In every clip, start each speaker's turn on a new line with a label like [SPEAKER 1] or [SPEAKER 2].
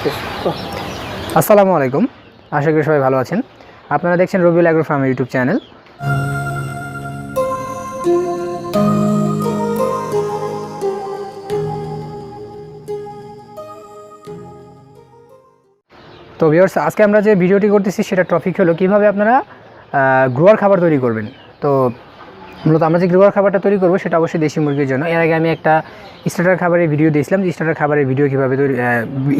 [SPEAKER 1] আসসালামু আলাইকুম, আশা করি সবাই ভালো আছেন। আপনারা দেখছেন Rabiul agro farm YouTube channel. তো ভিউয়ার্স, আজকে আমরা যে ভিডিওটি করতেছি সেটা টপিক হলো কীভাবে আপনারা গ্রোয়ার খাবার তৈরি করবেন। তো মূলত আমরা যে গ্রোয়ার খাবারটা তৈরি করবো সেটা অবশ্যই দেশি মুরগির জন্য। এর আগে আমি একটা স্টার্টার খাবারের ভিডিও দিয়েছিলাম যে স্টার্টার খাবারের ভিডিও কীভাবে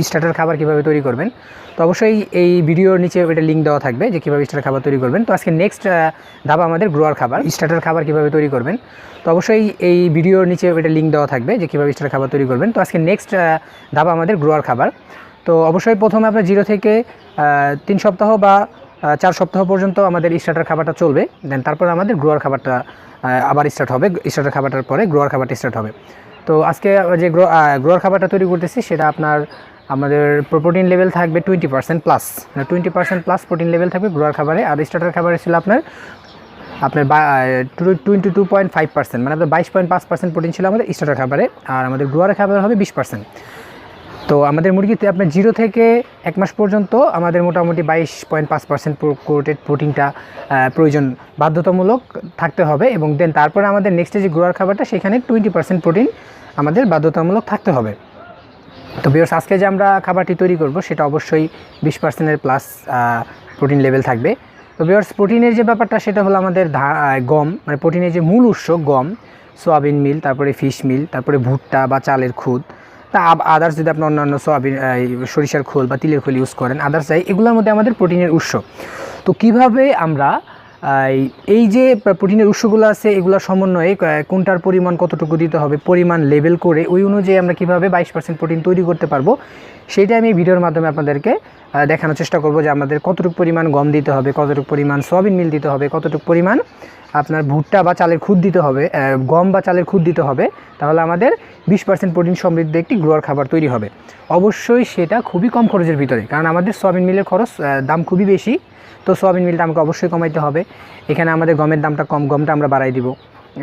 [SPEAKER 1] স্টার্টার খাবার কীভাবে তৈরি করবেন। তো অবশ্যই এই ভিডিওর নিচে এটা লিঙ্ক দেওয়া থাকবে যে কীভাবে স্টার্টার খাবার তৈরি করবেন। তো আজকে নেক্সট ধাপ আমাদের গ্রোয়ার খাবার, স্টার্টার খাবার কীভাবে তৈরি করবেন। তো অবশ্যই এই ভিডিওর নিচে এটা লিঙ্ক দেওয়া থাকবে যে কীভাবে স্টার্টার খাবার তৈরি করবেন। তো আজকে নেক্সট ধাপ আমাদের গ্রোয়ার খাবার। তো অবশ্যই প্রথমে আপনার 0 থেকে 3 সপ্তাহ বা 4 সপ্তাহ পর্যন্ত আমাদের স্টার্টার খাবারটা চলবে। দেন তারপর আমাদের গ্রোয়ার খাবারটা আবার স্টার্ট হবে। স্টার্টার খাবারটার পরে গ্রোয়ার খাবারটা স্টার্ট হবে। তো আজকে যে গ্রোয়ার খাবারটা তৈরি করতেছি সেটা আমাদের প্রোটিন লেভেল থাকবে 20% প্লাস, 20% প্লাস প্রোটিন লেভেল থাকবে গ্রোয়ার খাবারে। আর স্টার্টার খাবারে ছিল আপনার 22.5%, মানে আপনার 22.5% প্রোটিন ছিল আমাদের স্টার্টার খাবারে। আর আমাদের গ্রোয়ার খাবার হবে 20%। তো আমাদের মুরগিতে আপনার 0 থেকে 1 মাস পর্যন্ত আমাদের মোটামুটি 22.5% কোটেড প্রোটিনটা প্রয়োজন, বাধ্যতামূলক থাকতে হবে। এবং দেন তারপরে আমাদের নেক্সটে যে গ্রোয়ার খাবারটা সেখানে 20% প্রোটিন আমাদের বাধ্যতামূলক থাকতে হবে। তো ভিউয়ার্স, আজকে যে আমরা খাবারটি তৈরি করব সেটা অবশ্যই 20%-এর প্লাস প্রোটিন লেভেল থাকবে। তো ভিউয়ার্স, প্রোটিনের যে ব্যাপারটা সেটা হলো আমাদের গম, মানে প্রোটিনের যে মূল উৎস গম, সোয়াবিন মিল, তারপরে ফিশ মিল, তারপরে ভুট্টা বা চালের খুদ, তা আদার্স যদি আপনি অন্যান্য সোয়াবিন, সরিষার খোল বা তিলের খোল ইউজ করেন, আদার্স যাই, এগুলোর মধ্যে আমাদের প্রোটিনের উৎস। তো কিভাবে আমরা এই যে প্রোটিনের উৎসগুলো আছে এগুলোর সমন্বয়ে কোনটার পরিমাণ কতটুকু দিতে হবে পরিমাণ লেভেল করে ওই অনুযায়ী আমরা কীভাবে 22% প্রোটিন তৈরি করতে পারবো সেটা আমি এই ভিডিওর মাধ্যমে আপনাদেরকে দেখানোর চেষ্টা করব যে আমাদের কতটুকু পরিমাণ গম দিতে হবে, কতটুকু পরিমাণ সোয়াবিন মিল দিতে হবে, কতটুকু পরিমাণ আপনার ভুট্টা বা চালের খুদ দিতে হবে, গম বা চালের খুদ দিতে হবে। তাহলে আমাদের 20% প্রোটিন সমৃদ্ধ একটি গ্রোয়ার খাবার তৈরি হবে। অবশ্যই সেটা খুবই কম খরচের ভিতরে, কারণ আমাদের সোয়াবিন মিলের খরচ দাম খুবই বেশি। তো সোয়াবিন মিলটা আমাকে অবশ্যই কমাইতে হবে। এখানে আমাদের গমের দামটা কম, গমটা আমরা বাড়াই দিব।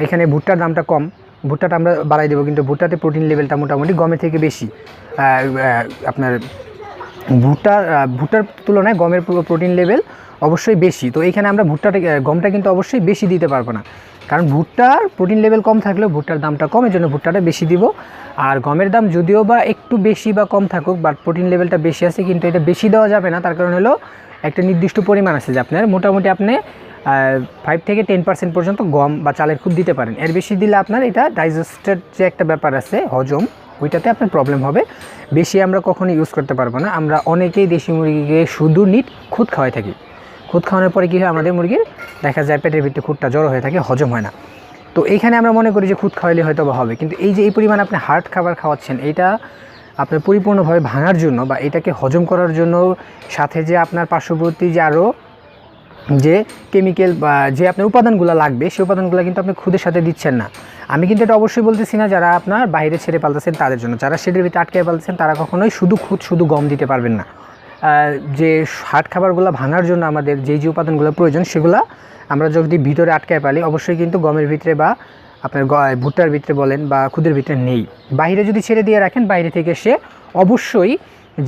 [SPEAKER 1] এখানে ভুট্টার দামটা কম, ভুট্টাটা আমরা বাড়াই দেবো, কিন্তু ভুট্টাতে প্রোটিন লেভেলটা মোটামুটি গমের থেকে বেশি। আপনার ভুট্টার তুলনায় গমের প্রোটিন লেভেল অবশ্যই বেশি। তো এখানে আমরা গমটা কিন্তু অবশ্যই বেশি দিতে পারবো না, কারণ ভুট্টার প্রোটিন লেভেল কম থাকলেও ভুট্টার দামটা কম, এর জন্য ভুট্টাটা বেশি দিব। আর গমের দাম যদিও বা একটু বেশি বা কম থাকুক, বাট প্রোটিন লেভেলটা বেশি আছে, কিন্তু এটা বেশি দেওয়া যাবে না। তার কারণ হলো একটা নির্দিষ্ট পরিমাণ আছে যে আপনার মোটামুটি আপনি 5 থেকে 10% পর্যন্ত গম বা চালের খুদ দিতে পারেন। এর বেশি দিলে আপনার এটা ডাইজেস্টের যে একটা ব্যাপার আছে, হজম, ওইটাতে আপনার প্রবলেম হবে। বেশি আমরা কখনো ইউজ করতে পারবো না। আমরা অনেকেই দেশি মুরগিকে শুধু খুদ খাওয়াই থাকি। খুদ খাওয়ানোর পরে কী হয়, আমাদের মুরগির দেখা যায় পেটের ভিতরে খুদটা জড়ো হয়ে থাকে, হজম হয় না। তো এইখানে আমরা মনে করি যে খুদ খাওয়াইলে হয়তো বা হবে, কিন্তু এই যে এই পরিমাণে আপনি হার্ড খাবার খাওয়াচ্ছেন, এইটা আপনার পরিপূর্ণভাবে ভাঙার জন্য বা এটাকে হজম করার জন্য সাথে যে আপনার পার্শ্ববর্তী যে আরও যে কেমিক্যাল বা যে আপনার উপাদানগুলো লাগবে সেই উপাদানগুলো কিন্তু আপনি খুদের সাথে দিচ্ছেন না। আমি কিন্তু এটা অবশ্যই বলতেছি না যারা আপনার বাইরে ছেড়ে পালতেছেন তাদের জন্য, যারা শেডের ভিতরে আটকে পালতেছেন তারা কখনোই শুধু গম দিতে পারবেন না। যে হার্ড খাবারগুলো ভাঙার জন্য আমাদের যে উপাদানগুলো প্রয়োজন সেগুলো আমরা যদি ভিতরে আটকায় পালি, অবশ্যই কিন্তু গমের ভিতরে বা আপনার ভুট্টার ভিতরে বলেন বা খুদের ভিতরে নেই। বাইরে যদি ছেড়ে দিয়ে রাখেন, বাইরে থেকে সে অবশ্যই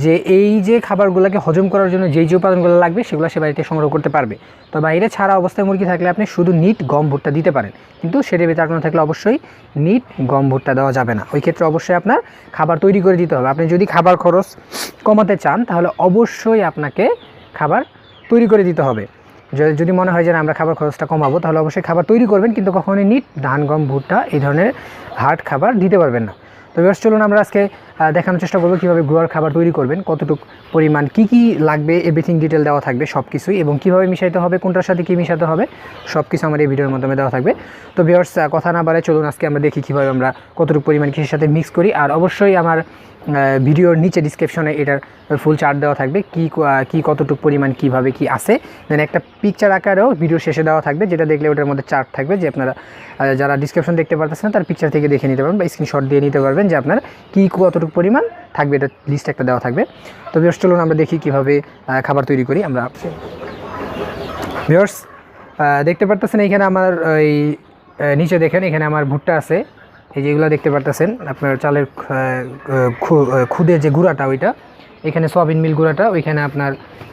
[SPEAKER 1] যে এই যে খাবারগুলোকে হজম করার জন্য যে উপাদানগুলো লাগবে সেগুলো সে বাড়িতে সংগ্রহ করতে পারবে। তো বাইরে ছাড়া অবস্থায় মুরগি থাকলে আপনি শুধু গম ভুট্টা দিতে পারেন, কিন্তু সেটার ভিতরে আটকানো থাকলে অবশ্যই গম ভুট্টা দেওয়া যাবে না। ওই ক্ষেত্রে অবশ্যই আপনার খাবার তৈরি করে দিতে হবে। আপনি যদি খাবার খরচ কমাতে চান তাহলে অবশ্যই আপনাকে খাবার তৈরি করে দিতে হবে। যদি মনে হয় যে আমরা খাবার খরচটা কমাবো তাহলে অবশ্যই খাবার তৈরি করবেন, কিন্তু কখনোই ধান, গম, ভুট্টা এই ধরনের হার্ড খাবার দিতে পারবেন না। তো ভিউয়ার্স, চলুন আমরা আজকে দেখানোর চেষ্টা করবো কীভাবে গ্রোয়ার খাবার তৈরি করবেন, কতটুকু পরিমাণ কী লাগবে, এভরিথিং ডিটেল দেওয়া থাকবে সব কিছুই, এবং কীভাবে মিশাইতে হবে, কোনটার সাথে কী মিশাতে হবে সব কিছু আমার এই ভিডিওর মাধ্যমে দেওয়া থাকবে। তো ভিউয়ার্স, কথা না বাড়ায় চলুন আজকে আমরা দেখি কীভাবে আমরা কতটুকু পরিমাণ কৃষির সাথে মিক্স করি। আর অবশ্যই আমার ভিডিওর নিচে ডিসক্রিপশনে এটার ফুল চার্ট দেওয়া থাকবে, কী কতটুকু পরিমাণ কীভাবে কী আছে। দেন একটা পিকচার আকারেও ভিডিও শেষে দেওয়া থাকবে, যেটা দেখলে ওটার মধ্যে চার্ট থাকবে, যে আপনারা যারা ডিসক্রিপশন দেখতে পারতেছেন তার পিকচার থেকে দেখে নিতে পারবেন বা স্ক্রিনশট দিয়ে নিতে পারবেন যে আপনার কতটুকু পরিমাণ থাকবে, এটা লিস্ট একটা দেওয়া থাকবে। তো ভিউয়ার্স, চলুন আমরা দেখি কীভাবে খাবার তৈরি করি আমরা। ভিউয়ার্স, দেখতে পারতেছেন এইখানে আমার এই নিচে দেখেন এখানে আমার ভুট্টা আছে, এই যেগুলো দেখতে পারতেছেন আপনার চালের খুদের যে গুঁড়াটা ওইটা, এখানে সয়াবিন মিল গুঁড়াটা, ওইখানে আপনার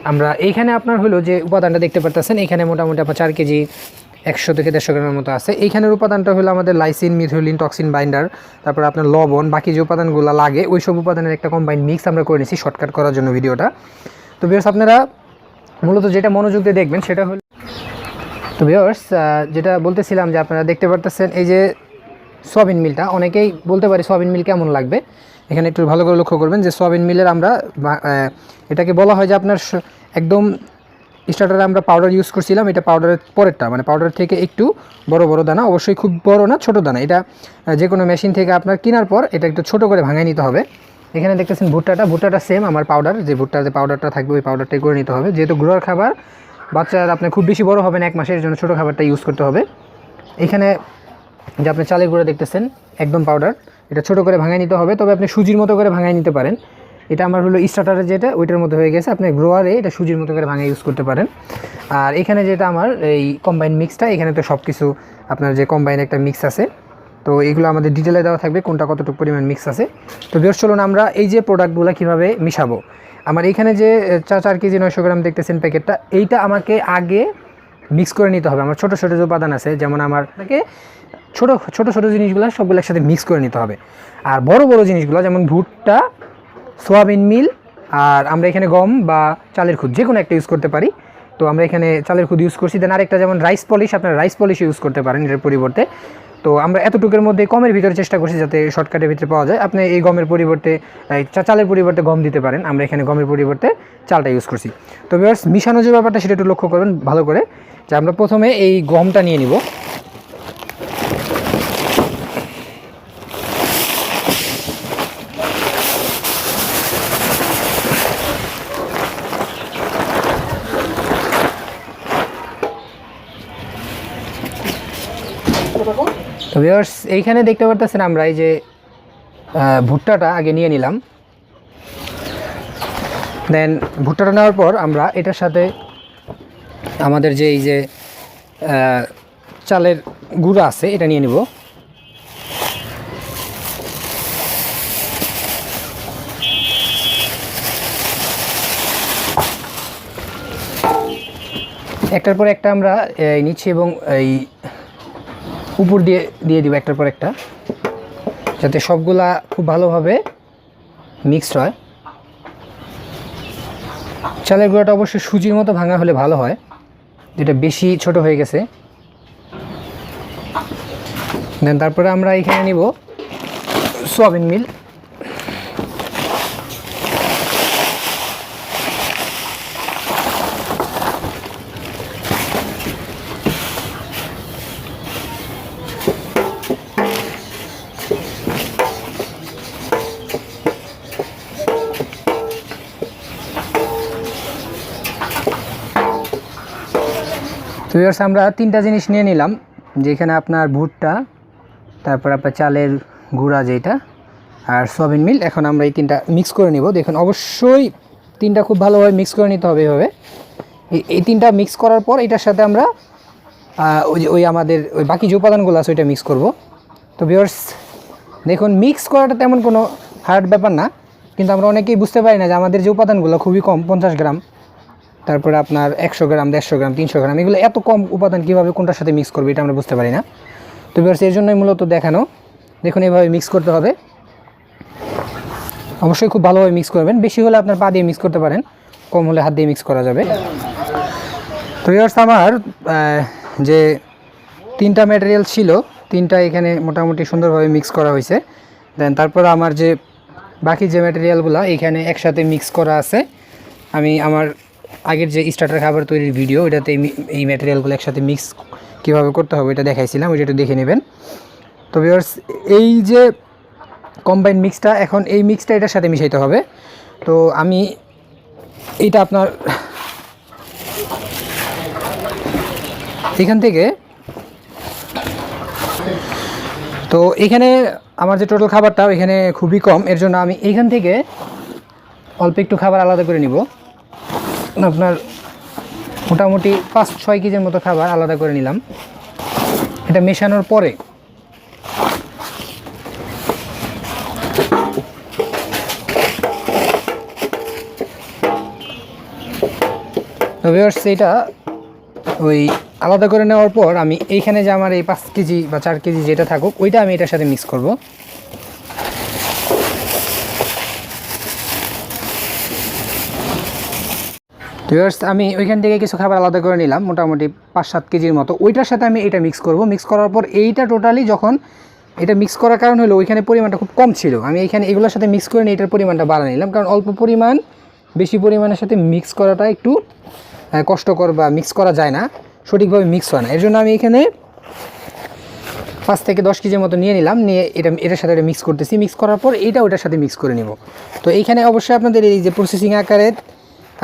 [SPEAKER 1] আমরা এইখানে আপনার হলো যে উপাদানটা দেখতে পারতেছেন, এখানে মোটামুটি আপনার 4 কেজি 100 থেকে 150 গ্রামের মতো আছে। এইখানের উপাদানটা হলো আমাদের লাইসিন, মিথিওনিন, টক্সিন বাইন্ডার, তারপর আপনার লবণ, বাকি যে উপাদানগুলো লাগে ওই সব উপাদানের একটা কম্বাইন্ড মিক্স আমরা করে নিয়েছি শর্টকাট করার জন্য ভিডিওটা। তো ভিউয়ার্স আপনারা মূলত যেটা মনোযোগ দিয়ে দেখবেন সেটা হলো, তো ভিউয়ার্স যেটা বলতেছিলাম যে আপনারা দেখতে পারতেছেন এই যে সয়াবিন মিলটা, অনেকেই বলতে পারে সয়াবিন মিল কেমন লাগবে। এখানে একটু ভালো করে লক্ষ্য করবেন যে সয়াবিন মিলের আমরা এটাকে বলা হয় যে আপনার একদম স্টার্টারে আমরা পাউডার ইউজ করছিলাম, এটা পাউডারের পরেরটা, মানে পাউডার থেকে একটু বড় বড় দানা, অবশ্যই খুব বড় না, ছোট দানা। এটা যে কোনো মেশিন থেকে আপনার কেনার পর এটা একটু ছোট করে ভাঙায় নিতে হবে। এখানে দেখতেছেন ভুট্টাটা সেম আমার পাউডার, যে ভুট্টার যে পাউডারটা থাকবে ওই পাউডারটাই করে নিতে হবে। যেহেতু গুঁড়ার খাবার, বাচ্চারা আপনার খুব বেশি বড় হবে না, 1 মাসের জন্য ছোটো খাবারটা ইউজ করতে হবে। এখানে যে আপনি চালের গুঁড়া দেখতেছেন একদম পাউডার, এটা ছোট করে ভাঙায় নিতে হবে, তবে আপনি সুজির মতো করে ভাঙায় নিতে পারেন। এটা আমার হলো স্টার্টারে যেটা ওইটার মধ্যে হয়ে গেছে, আপনি গ্রোয়ারে এটা সুজির মতো করে ভাঙায় ইউজ করতে পারেন। আর এখানে যেটা আমার এই কম্বাইন মিক্সটা, এখানে তো সব কিছু আপনার যে কম্বাইন একটা মিক্স আছে, তো এগুলো আমাদের ডিটেলে দেওয়া থাকবে কোনটা কতটুকু পরিমাণ মিক্স আছে। তো ভিউয়ার্স চলুন আমরা এই যে প্রোডাক্টগুলো কীভাবে মিশাবো। আমার এইখানে যে 4 কেজি 900 গ্রাম দেখতেছেন প্যাকেটটা, এইটা আমাকে আগে মিক্স করে নিতে হবে। আমার ছোটো ছোটো যে উপাদান আছে, যেমন আমার থেকে ছোটো ছোটো জিনিসগুলো সবগুলো একসাথে মিক্স করে নিতে হবে। আর বড় বড় জিনিসগুলো যেমন ভুট্টা, সোয়াবিন মিল, আর আমরা এখানে গম বা চালের খুদ যে কোনো একটা ইউজ করতে পারি। তো আমরা এখানে চালের খুদ ইউজ করছি। দেন আরেকটা যেমন রাইস পলিশ, আপনারা রাইস পলিশ ইউজ করতে পারেন এর পরিবর্তে। তো আমরা এতটুকুর মধ্যে কমের ভিতরে চেষ্টা করছি যাতে শর্টকাটের ভিতরে পাওয়া যায়। আপনি এই গমের পরিবর্তে চালের পরিবর্তে গম দিতে পারেন, আমরা এখানে গমের পরিবর্তে চালটা ইউজ করছি। তো ভিউয়ার্স মিশানো যে ব্যাপারটা সেটা একটু লক্ষ্য করবেন ভালো করে, যে আমরা প্রথমে এই গমটা নিয়ে নিব। তো ভিউয়ার্স এইখানে দেখতে পারতেছেন আমরা এই যে ভুট্টাটা আগে নিয়ে নিলাম। দেন ভুট্টাটা নেওয়ার পর আমরা এটার সাথে আমাদের যে এই যে চালের গুঁড়া আছে এটা নিয়ে নিব। একটার পর একটা আমরা নিচ্ছি এবং এই উপর দিয়ে দিব একটার পর একটা, যাতে সবগুলা খুব ভালোভাবে মিক্সড হয়। চালের গুঁড়াটা অবশ্যই সুজির মতো ভাঙা হলে ভালো হয়, যেটা বেশি ছোট হয়ে গেছে। দেন তারপরে আমরা এখানে নিব সোয়াবিন মিল। তো ভিউয়ার্স আমরা 3টা জিনিস নিয়ে নিলাম, যেখানে আপনার ভুট্টা, তারপর আপনার চালের গুঁড়া যেটা, আর সয়াবিন মিল। এখন আমরা এই 3টা মিক্স করে নিব। দেখুন অবশ্যই 3টা খুব ভালোভাবে মিক্স করে নিতে হবে এভাবে। এই 3টা মিক্স করার পর এটার সাথে আমরা ওই আমাদের ওই বাকি যে উপাদানগুলো আছে ওইটা মিক্স করব। তো ভিউয়ার্স দেখুন মিক্স করাটা তেমন কোনো হার্ড ব্যাপার না, কিন্তু আমরা অনেকেই বুঝতে পারি না যে আমাদের যে উপাদানগুলো খুবই কম, 50 গ্রাম, তারপরে আপনার 100 গ্রাম, 150 গ্রাম, 300 গ্রাম, এগুলো এত কম উপাদান কীভাবে কোনটার সাথে মিক্স করবে এটা আমরা বুঝতে পারি না। তো ভিউয়ার্স এর জন্যই মূলত দেখানো। দেখুন এইভাবে মিক্স করতে হবে, অবশ্যই খুব ভালোভাবে মিক্স করবেন। বেশি হলে আপনার পা দিয়ে মিক্স করতে পারেন, কম হলে হাত দিয়ে মিক্স করা যাবে। তো ভিউয়ার্স আমার যে 3টা ম্যাটেরিয়াল ছিল, 3টা এখানে মোটামুটি সুন্দরভাবে মিক্স করা হয়েছে। দেন তারপর আমার যে বাকি যে ম্যাটেরিয়ালগুলো এখানে একসাথে মিক্স করা আছে। আমি আমার আগের যে স্টার্টার খাবার তৈরির ভিডিও, এটাতে এই ম্যাটেরিয়ালগুলো একসাথে মিক্স কীভাবে করতে হবে এটা দেখাইছিলাম, ওইটা একটু দেখে নেবেন। তো ভিউয়ার্স এই যে কম্বাইন মিক্সটা, এখন এই মিক্সটা এটার সাথে মিশাইতে হবে। তো আমি এইটা আপনার এখান থেকে, তো এখানে আমার যে টোটাল খাবারটা এখানে খুবই কম, এর জন্য আমি এইখান থেকে অল্প একটু খাবার আলাদা করে নিব। আপনার মোটামুটি 5-6 কেজির মতো খাবার আলাদা করে নিলাম। এটা মেশানোর পরে তো ভিউয়ার্স এটা ওই আলাদা করে নেওয়ার পর আমি এইখানে যে আমার এই 5 কেজি বা 4 কেজি যেটা থাকুক ওইটা আমি এটার সাথে মিক্স করব। ভিউয়ার্স আমি ওইখান থেকে কিছু খাবার আলাদা করে নিলাম, মোটামুটি 5-7 কেজির মতো। ওইটার সাথে আমি এটা মিক্স করব। মিক্স করার পর এইটা টোটালি যখন এটা মিক্স করার কারণ হলো ওইখানে পরিমাণটা খুব কম ছিল, আমি এখানে এগুলোর সাথে মিক্স করে নিয়ে এটার পরিমাণটা বাড়া নিলাম, কারণ অল্প পরিমাণ বেশি পরিমাণের সাথে মিক্স করাটা একটু কষ্টকর বা মিক্স করা যায় না, সঠিকভাবে মিক্স হয় না। এর জন্য আমি এখানে 5 থেকে 10 কেজির মতো নিয়ে নিলাম, নিয়ে এটার সাথে এটা মিক্স করতেছি। মিক্স করার পর এইটা ওইটার সাথে মিক্স করে নিব। তো এইখানে অবশ্যই আপনাদের এই যে প্রসেসিং আকারে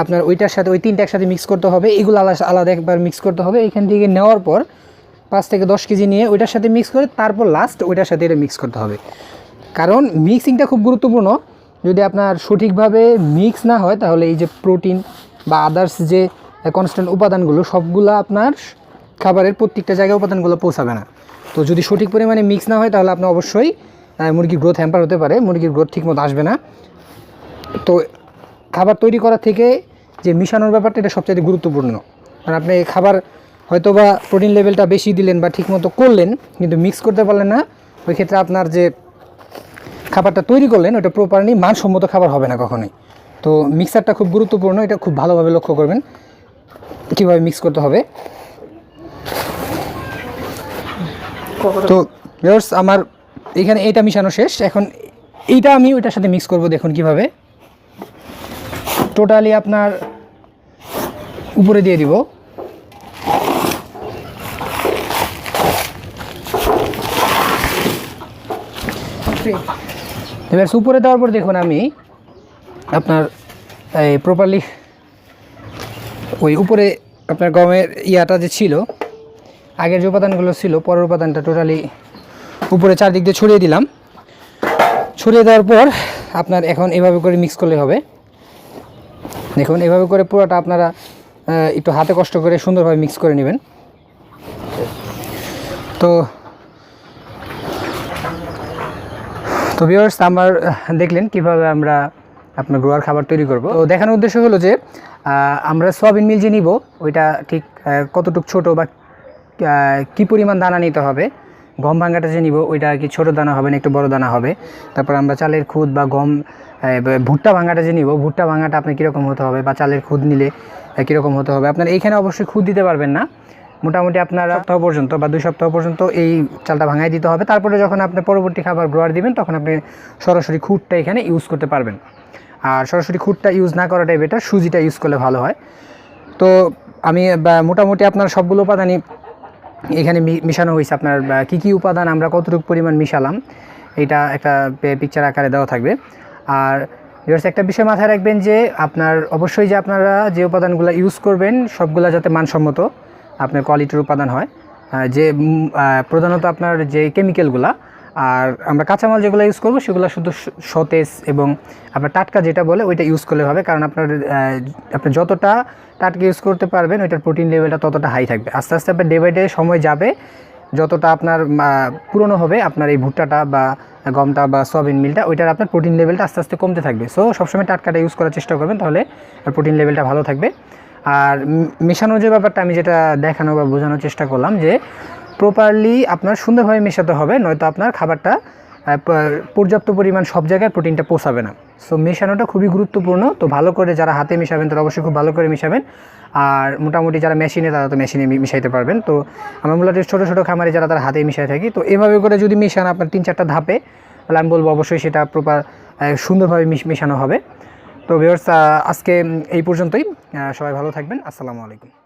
[SPEAKER 1] আপনার ওইটার সাথে ওই 3টা একসাথে মিক্স করতে হবে, এগুলো আলাদা একবার মিক্স করতে হবে। এখান থেকে নেওয়ার পর 5 থেকে 10 কেজি নিয়ে ওইটার সাথে মিক্স করে তারপর লাস্ট ওইটার সাথে এটা মিক্স করতে হবে, কারণ মিক্সিংটা খুব গুরুত্বপূর্ণ। যদি আপনার সঠিকভাবে মিক্স না হয় তাহলে এই যে প্রোটিন বা আদার্স যে কনস্ট্যান্ট উপাদানগুলো সবগুলো আপনার খাবারের প্রত্যেকটা জায়গায় উপাদানগুলো পৌঁছাবে না। তো যদি সঠিক পরিমাণে মিক্স না হয় তাহলে আপনার অবশ্যই মুরগির গ্রোথ হ্যাম্পার হতে পারে, মুরগির গ্রোথ ঠিকমতো আসবে না। তো খাবার তৈরি করা থেকে যে মিশানোর ব্যাপারটা এটা সবচেয়ে গুরুত্বপূর্ণ, কারণ আপনি খাবার হয়তো বা প্রোটিন লেভেলটা বেশি দিলেন বা ঠিকমতো করলেন কিন্তু মিক্স করতে পারলেন না, ওই ক্ষেত্রে আপনার যে খাবারটা তৈরি করলেন ওটা প্রপারলি মানসম্মত খাবার হবে না কখনোই। তো মিক্সারটা খুব গুরুত্বপূর্ণ, এটা খুব ভালোভাবে লক্ষ্য করবেন কীভাবে মিক্স করতে হবে। তো ভিউয়ার্স আমার এখানে এইটা মিশানো শেষ, এখন এইটা আমি ওইটার সাথে মিক্স করব। দেখুন কিভাবে টোটালি আপনার উপরে দিয়ে দিব। এবার উপরে দেওয়ার পর দেখুন আমি আপনার এই প্রপারলি ওই উপরে আপনার গমের ইয়াটা যে ছিল আগের যে উপাদানগুলো ছিল পরের উপাদানটা টোটালি উপরে চারদিক দিয়ে ছড়িয়ে দিলাম। ছড়িয়ে দেওয়ার পর আপনার এখন এভাবে করে মিক্স করলে হবে। দেখুন এভাবে করে পুরোটা আপনারা একটু হাতে কষ্ট করে সুন্দরভাবে মিক্স করে নেবেন। তো ভিউয়ার্স আমার দেখলেন কিভাবে আমরা আপনার গ্রোয়ার খাবার তৈরি করব। তো দেখানোর উদ্দেশ্য হলো যে আমরা সয়াবিন মিল যে নিব ওইটা ঠিক কতটুকু ছোট বা কী পরিমাণ দানা নিতে হবে। গম ভাঙাটা যে নিব ওইটা কি ছোটো দানা হবে না একটু বড় দানা হবে। তারপর আমরা চালের খুদ বা গম ভুট্টা ভাঙাটা যে নিব ভুট্টা ভাঙাটা আপনার কীরকম হতে হবে বা চালের খুদ নিলে কীরকম হতে হবে। আপনার এইখানে অবশ্যই খুদ দিতে পারবেন না, মোটামুটি আপনার সপ্তাহ পর্যন্ত বা 2 সপ্তাহ পর্যন্ত এই চালটা ভাঙাই দিতে হবে। তারপরে যখন আপনি পরবর্তী খাবার গ্রোয়ার দিবেন তখন আপনি সরাসরি খুদটা এখানে ইউজ করতে পারবেন। আর সরাসরি খুদটা ইউজ না করাটাই বেটার, সুজিটা ইউজ করলে ভালো হয়। তো আমি মোটামুটি আপনার সবগুলো উপাদানই এখানে মিশানো হয়েছে। আপনার কী কী উপাদান আমরা কতটুকু পরিমাণ মিশালাম এটা একটা পিকচার আকারে দেওয়া থাকবে। আর একটা বিষয় মাথায় রাখবেন যে আপনার অবশ্যই যে আপনারা যে উপাদানগুলো ইউজ করবেন সবগুলো যাতে মানসম্মত আপনার কোয়ালিটির উপাদান হয়, যে প্রধানত আপনার যে কেমিক্যালগুলা আর আমরা কাঁচামাল যেগুলো ইউজ করবো সেগুলো শুধু সতেজ এবং আপনার টাটকা যেটা বলে ওইটা ইউজ করলে হবে। কারণ আপনি যতটা টাটকা ইউজ করতে পারবেন ওইটার প্রোটিন লেভেলটা ততটা হাই থাকবে। আস্তে আস্তে আপনার ডে বাই ডে সময় যাবে, যতটা আপনার পুরনো হবে আপনার এই ভুট্টাটা বা গমটা বা সয়াবিন মিলটা ওইটার আপনার প্রোটিন লেভেলটা আস্তে আস্তে কমতে থাকবে। সো সবসময় টাটকাটা ইউজ করার চেষ্টা করবেন, তাহলে প্রোটিন লেভেলটা ভালো থাকবে। আর মেশানোর যে ব্যাপারটা আমি যেটা দেখানো বা বোঝানোর চেষ্টা করলাম যে প্রপারলি আপনার সুন্দরভাবে মেশাতে হবে, নয়তো আপনার খাবারটা পর্যাপ্ত পরিমাণ সব জায়গায় প্রোটিনটা পৌঁছাবে না। সো মেশানোটা খুবই গুরুত্বপূর্ণ। তো ভালো করে যারা হাতে মেশাবেন তারা অবশ্যই খুব ভালো করে মেশাবেন, আর মোটামুটি যারা মেশিনে তারা তো মেশিনে মিশাইতে পারবেন। তো আমরা মূলত ছোটো ছোটো খামারে যারা তারা হাতে মিশাই থাকি, তো এভাবে করে যদি মেশান আপনার 3-4টা ধাপে, তাহলে আমি বলবো অবশ্যই সেটা প্রপার সুন্দরভাবে মেশানো হবে। তো ভিউয়ার্স আজকে এই পর্যন্তই, সবাই ভালো থাকবেন। আসসালামু আলাইকুম।